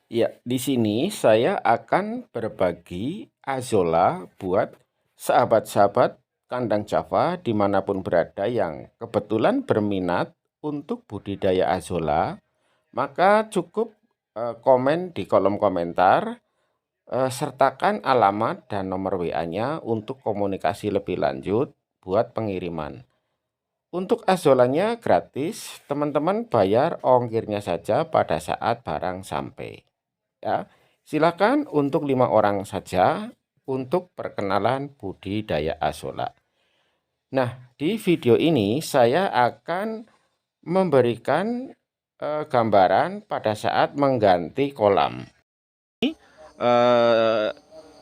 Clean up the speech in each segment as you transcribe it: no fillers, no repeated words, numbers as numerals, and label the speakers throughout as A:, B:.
A: Ya, di sini saya akan berbagi azolla buat sahabat-sahabat kandang Java dimanapun berada yang kebetulan berminat untuk budidaya azolla, maka cukup komen di kolom komentar, sertakan alamat dan nomor WA-nya untuk komunikasi lebih lanjut buat pengiriman. Untuk azolanya gratis, teman-teman bayar ongkirnya saja pada saat barang sampai. Ya, silakan untuk 5 orang saja untuk perkenalan budidaya azolla. Nah, di video ini saya akan memberikan gambaran pada saat mengganti kolam. Eh,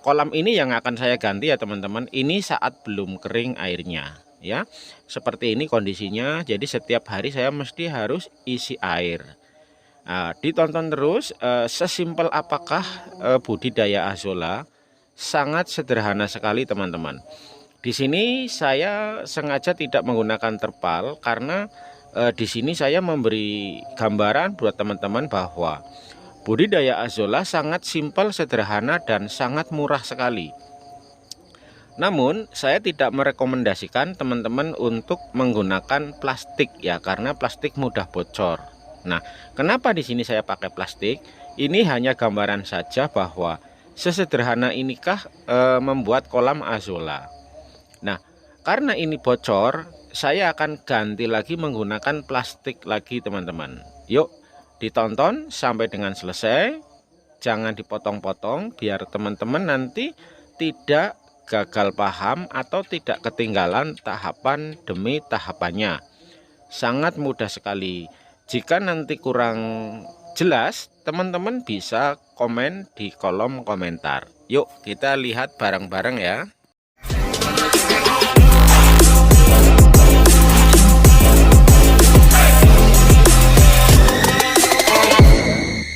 A: Kolam ini yang akan saya ganti ya teman-teman. Ini saat belum kering airnya, ya. Seperti ini kondisinya. Jadi setiap hari saya mesti harus isi air. Nah, ditonton terus, sesimpel apakah budidaya azolla? Sangat sederhana sekali teman-teman. Di sini saya sengaja tidak menggunakan terpal karena di sini saya memberi gambaran buat teman-teman bahwa budidaya azolla sangat simpel, sederhana, dan sangat murah sekali. Namun, saya tidak merekomendasikan teman-teman untuk menggunakan plastik ya, karena plastik mudah bocor. Nah, kenapa di sini saya pakai plastik? Ini hanya gambaran saja bahwa sesederhana inikah membuat kolam azolla. Nah, karena ini bocor, saya akan ganti lagi menggunakan plastik lagi, teman-teman. Yuk, ditonton sampai dengan selesai. Jangan dipotong-potong biar teman-teman nanti tidak gagal paham atau tidak ketinggalan tahapan demi tahapannya. Sangat mudah sekali. Jika nanti kurang jelas, teman-teman bisa komen di kolom komentar. Yuk kita lihat bareng-bareng ya.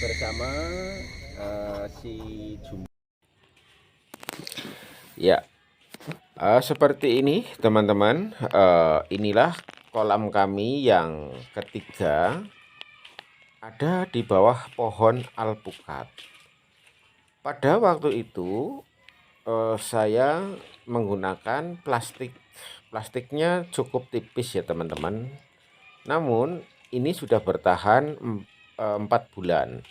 A: Bersama si Jumbo. Ya, seperti ini teman-teman, inilah kolam kami yang ketiga, ada di bawah pohon alpukat. Pada waktu itu saya menggunakan plastiknya cukup tipis ya teman-teman. Namun ini sudah bertahan 4 bulan.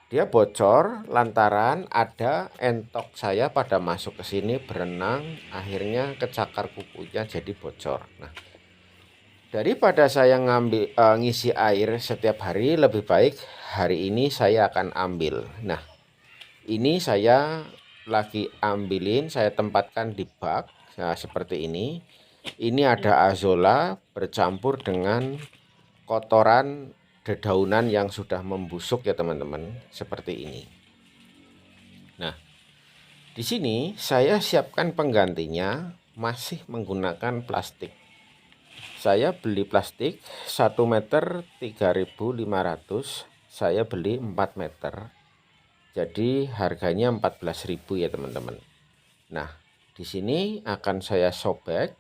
A: Dia bocor lantaran ada entok saya pada masuk ke sini berenang, akhirnya kecakar kukunya jadi bocor. Nah, daripada saya ngisi air setiap hari, lebih baik hari ini saya akan ambil. Nah, ini saya lagi ambilin, saya tempatkan di bak. Nah, seperti ini. Ini ada azolla bercampur dengan kotoran dedaunan yang sudah membusuk ya teman-teman, seperti ini. Nah, di sini saya siapkan penggantinya masih menggunakan plastik. Saya beli plastik 1 meter 3.500, saya beli 4 meter. Jadi harganya 14.000 ya teman-teman. Nah, di sini akan saya sobek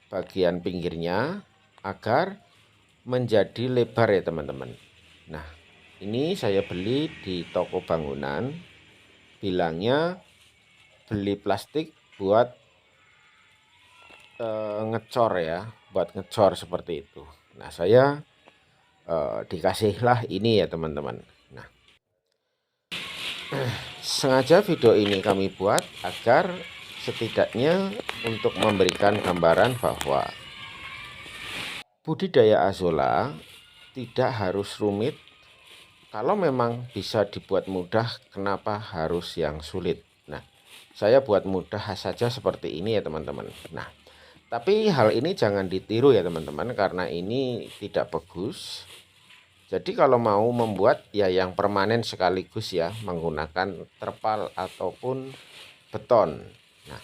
A: bagian pinggirnya agar menjadi lebar ya teman-teman. Nah, ini saya beli di toko bangunan, bilangnya beli plastik buat ngecor ya, buat ngecor seperti itu. Nah, saya dikasihlah ini ya teman-teman. Nah, sengaja video ini kami buat agar setidaknya untuk memberikan gambaran bahwa budidaya azolla tidak harus rumit. Kalau memang bisa dibuat mudah, kenapa harus yang sulit? Nah, saya buat mudah saja seperti ini ya teman-teman. Nah, tapi hal ini jangan ditiru ya teman-teman, karena ini tidak bagus. Jadi kalau mau membuat ya yang permanen sekaligus ya, menggunakan terpal ataupun beton. Nah,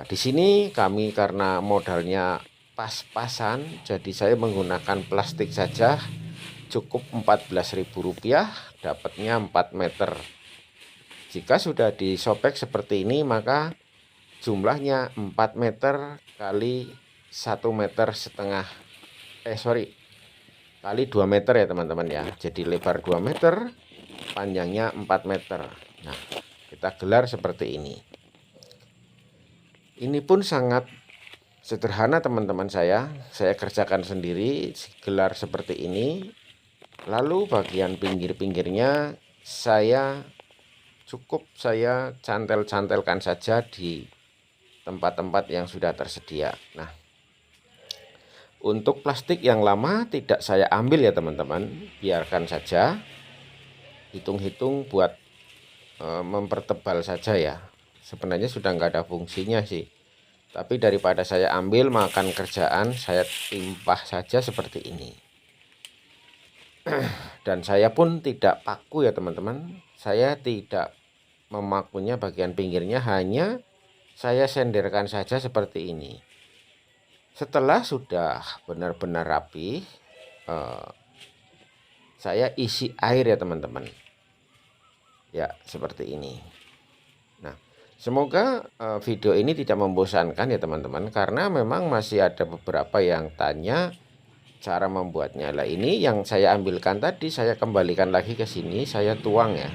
A: di sini kami karena modalnya pas-pasan, jadi saya menggunakan plastik saja. Cukup Rp14.000, dapatnya 4 meter. Jika sudah disobek seperti ini, maka jumlahnya 4 meter kali 1,5 meter. kali 2 meter ya teman-teman ya. Jadi lebar 2 meter, panjangnya 4 meter. Nah, kita gelar seperti ini. Ini pun sangat sederhana teman-teman saya kerjakan sendiri, gelar seperti ini. Lalu bagian pinggir-pinggirnya saya cantel-cantelkan saja di tempat-tempat yang sudah tersedia. Nah, untuk plastik yang lama tidak saya ambil ya teman-teman, biarkan saja, hitung-hitung buat mempertebal saja ya. Sebenarnya sudah nggak ada fungsinya sih, tapi daripada saya ambil makan kerjaan, saya timpah saja seperti ini. Dan saya pun tidak paku ya teman-teman, saya tidak memakunya bagian pinggirnya, hanya saya senderkan saja seperti ini. Setelah sudah benar-benar rapi, saya isi air ya teman-teman. Ya, seperti ini. Nah, semoga video ini tidak membosankan ya teman-teman, karena memang masih ada beberapa yang tanya cara membuatnya. Lah, ini yang saya ambilkan tadi, saya kembalikan lagi ke sini, saya tuang ya.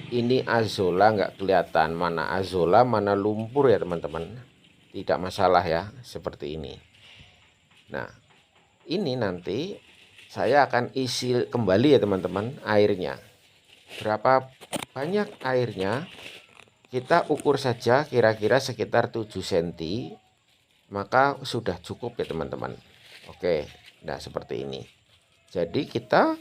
A: Ini azola, nggak kelihatan mana azola mana lumpur ya teman-teman. Tidak masalah ya, seperti ini. Nah, ini nanti saya akan isi kembali ya teman-teman airnya. Berapa banyak airnya, kita ukur saja kira-kira sekitar 7 cm, maka sudah cukup ya teman-teman. Oke, nah seperti ini. Jadi kita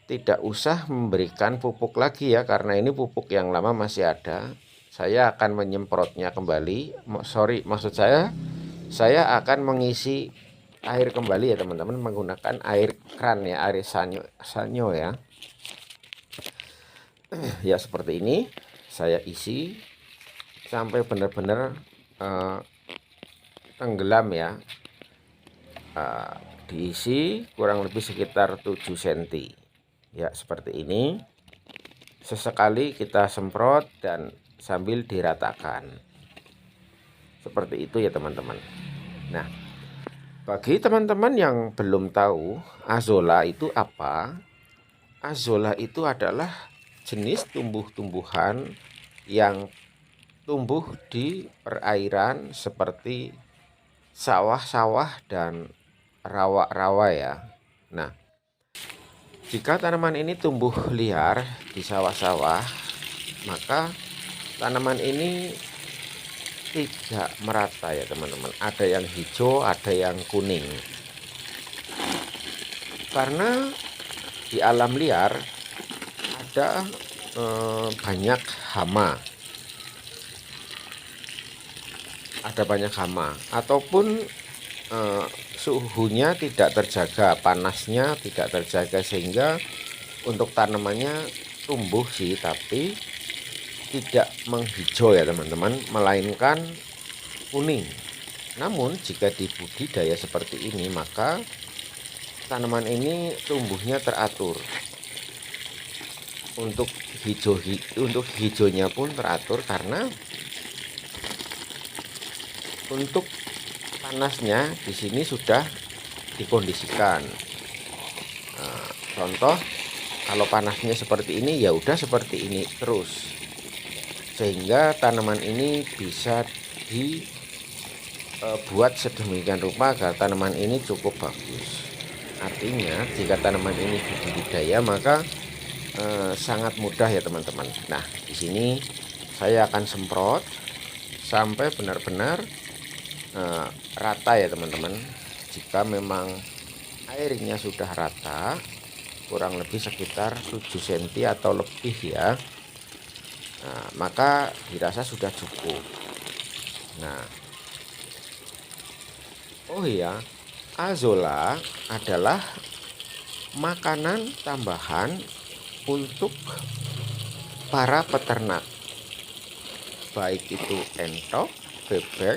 A: tidak usah memberikan pupuk lagi ya, karena ini pupuk yang lama masih ada. Saya akan menyemprotnya kembali. Maksud saya akan mengisi air kembali ya teman-teman, menggunakan air kran ya, air sanyo ya. Ya seperti ini, saya isi sampai benar-benar tenggelam ya. Diisi kurang lebih sekitar 7 cm ya, seperti ini. Sesekali kita semprot dan sambil diratakan seperti itu ya teman-teman. Nah, bagi teman-teman yang belum tahu azola itu apa, azola itu adalah jenis tumbuh-tumbuhan yang tumbuh di perairan seperti sawah-sawah dan rawa-rawa ya. Nah, jika tanaman ini tumbuh liar di sawah-sawah, maka tanaman ini tidak merata ya teman-teman. Ada yang hijau, ada yang kuning. Karena di alam liar ada banyak hama. Ada banyak hama, ataupun suhunya tidak terjaga, panasnya tidak terjaga, sehingga untuk tanamannya tumbuh sih, tapi tidak menghijau ya teman-teman, melainkan kuning. Namun jika dibudidaya seperti ini, maka tanaman ini tumbuhnya teratur. Untuk hijaunya pun teratur, karena untuk panasnya di sini sudah dikondisikan. Nah, contoh kalau panasnya seperti ini, ya udah seperti ini terus, sehingga tanaman ini bisa dibuat sedemikian rupa agar tanaman ini cukup bagus. Artinya jika tanaman ini budidaya, maka sangat mudah ya teman-teman. Nah, di sini saya akan semprot sampai benar-benar rata ya teman-teman. Jika memang airnya sudah rata, kurang lebih sekitar 7 cm atau lebih ya, nah, maka dirasa sudah cukup. Nah, oh iya, azola adalah makanan tambahan untuk para peternak, baik itu entok, bebek,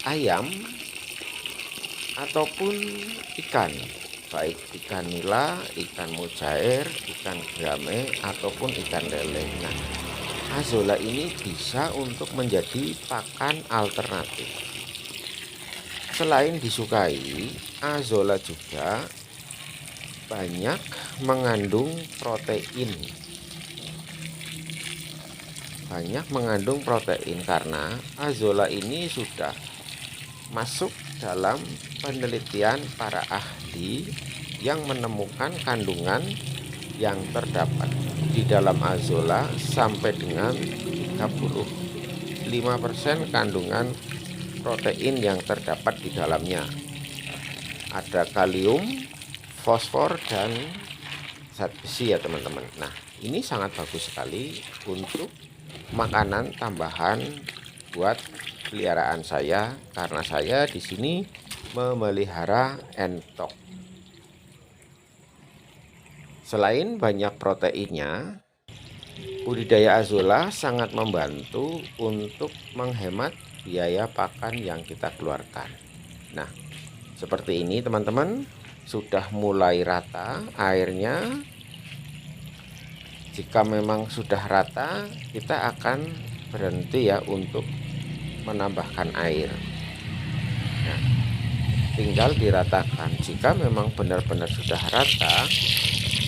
A: ayam, ataupun ikan, baik ikan nila, ikan mujair, ikan gurame, ataupun ikan lele. Nah, azola ini bisa untuk menjadi pakan alternatif. Selain disukai, azola juga banyak mengandung protein. Banyak mengandung protein karena azolla ini sudah masuk dalam penelitian para ahli yang menemukan kandungan yang terdapat di dalam azolla sampai dengan 35% kandungan protein yang terdapat di dalamnya. Ada kalium, fosfor, dan zat besi ya teman-teman. Nah, ini sangat bagus sekali untuk makanan tambahan buat peliharaan saya karena saya di sini memelihara entok. Selain banyak proteinnya, budidaya azolla sangat membantu untuk menghemat biaya pakan yang kita keluarkan. Nah, seperti ini teman-teman, sudah mulai rata airnya. Jika memang sudah rata, kita akan berhenti ya untuk menambahkan air. Nah, tinggal diratakan. Jika memang benar-benar sudah rata,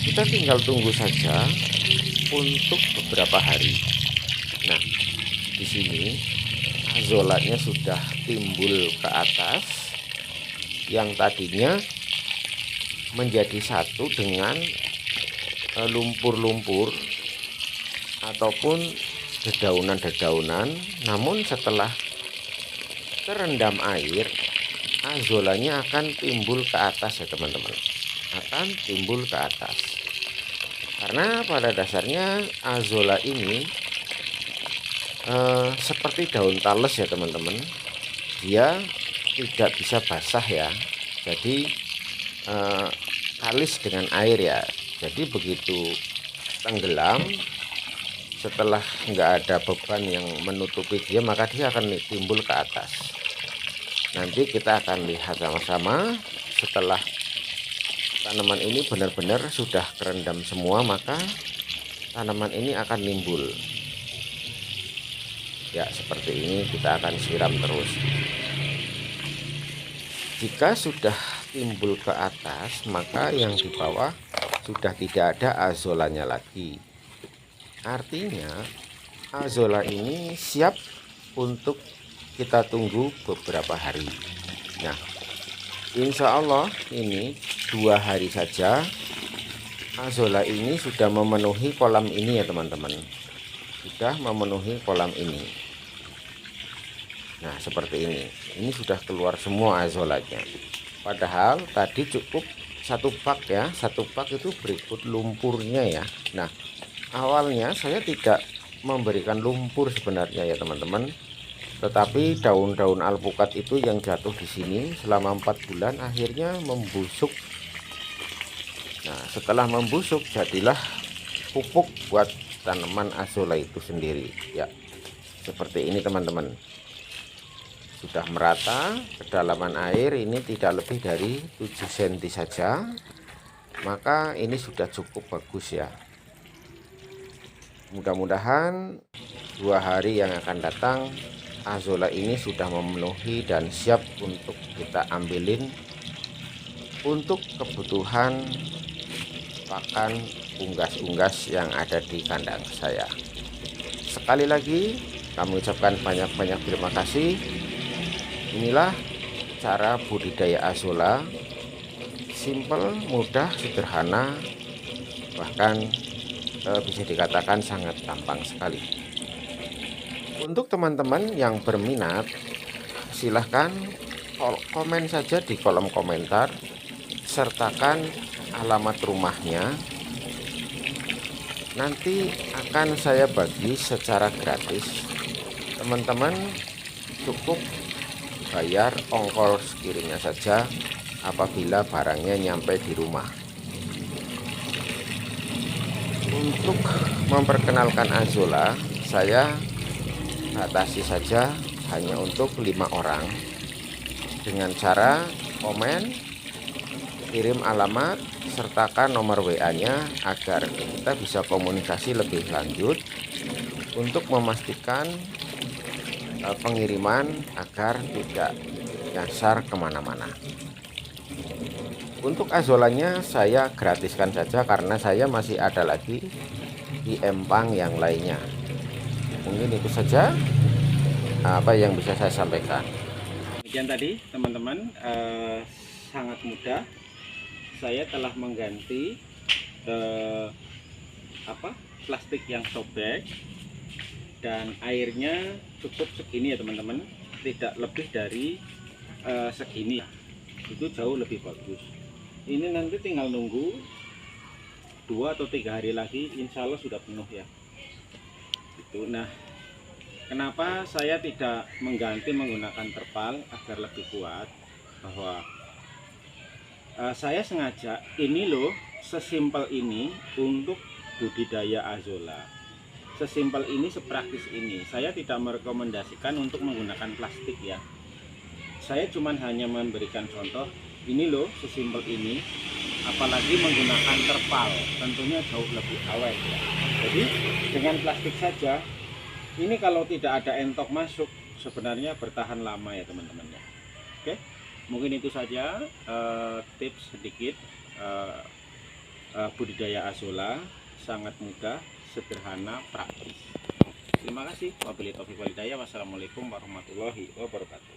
A: kita tinggal tunggu saja untuk beberapa hari. Nah, di sini azollanya sudah timbul ke atas, yang tadinya menjadi satu dengan lumpur-lumpur ataupun dedaunan-dedaunan, namun setelah terendam air, azollanya akan timbul ke atas ya teman-teman, akan timbul ke atas. Karena pada dasarnya azolla ini seperti daun tales ya teman-teman, dia tidak bisa basah ya, jadi kalis dengan air ya. Jadi begitu tenggelam, setelah nggak ada beban yang menutupi dia, maka dia akan timbul ke atas. Nanti kita akan lihat sama-sama setelah tanaman ini benar-benar sudah kerendam semua, maka tanaman ini akan nimbul ya. Seperti ini kita akan siram terus. Jika sudah timbul ke atas, maka yang di bawah sudah tidak ada azollanya lagi. Artinya azolla ini siap untuk kita tunggu beberapa hari. Nah, insya Allah ini 2 hari saja azolla ini sudah memenuhi kolam ini ya teman-teman, sudah memenuhi kolam ini. Nah, seperti ini sudah keluar semua azollanya. Padahal tadi cukup 1 pak ya, 1 pak itu berikut lumpurnya ya. Nah, awalnya saya tidak memberikan lumpur sebenarnya ya teman-teman, tetapi daun-daun alpukat itu yang jatuh di sini selama 4 bulan akhirnya membusuk. Nah, setelah membusuk jadilah pupuk buat tanaman azolla itu sendiri ya. Seperti ini teman-teman, sudah merata. Kedalaman air ini tidak lebih dari 7 cm saja, maka ini sudah cukup bagus ya. Mudah-mudahan 2 hari yang akan datang azolla ini sudah memenuhi dan siap untuk kita ambilin untuk kebutuhan pakan unggas-unggas yang ada di kandang saya. Sekali lagi kami ucapkan banyak-banyak terima kasih. Inilah cara budidaya azolla, simple, mudah, sederhana, bahkan bisa dikatakan sangat gampang sekali. Untuk teman-teman yang berminat, silahkan komen saja di kolom komentar, sertakan alamat rumahnya. Nanti akan saya bagi secara gratis. Teman-teman cukup bayar ongkos kirimnya saja apabila barangnya nyampe di rumah. Untuk memperkenalkan azolla, saya batasi saja hanya untuk 5 orang dengan cara komen, kirim alamat, sertakan nomor WA-nya agar kita bisa komunikasi lebih lanjut untuk memastikan pengiriman agar tidak nyasar kemana-mana. Untuk azolanya saya gratiskan saja karena saya masih ada lagi di empang yang lainnya. Mungkin itu saja apa yang bisa saya sampaikan. Demikian tadi teman-teman, sangat mudah. Saya telah mengganti plastik yang sobek dan airnya cukup segini ya teman-teman, tidak lebih dari segini, itu jauh lebih bagus. Ini nanti tinggal nunggu 2 atau 3 hari lagi, insya Allah sudah penuh ya. Itu. Nah, kenapa saya tidak mengganti menggunakan terpal agar lebih kuat? Bahwa saya sengaja ini loh, sesimpel ini untuk budidaya azolla. Sesimpel ini, sepraktis ini. Saya tidak merekomendasikan untuk menggunakan plastik ya. Saya cuma hanya memberikan contoh, ini loh sesimpel ini, apalagi menggunakan terpal, tentunya jauh lebih awet ya. Jadi dengan plastik saja, ini kalau tidak ada entok masuk, sebenarnya bertahan lama ya teman-teman ya. Oke, mungkin itu saja tips sedikit budidaya azolla, sangat mudah, sederhana, praktis. Terima kasih. Wabillahi taufiq wal hidayah. Wassalamualaikum warahmatullahi wabarakatuh.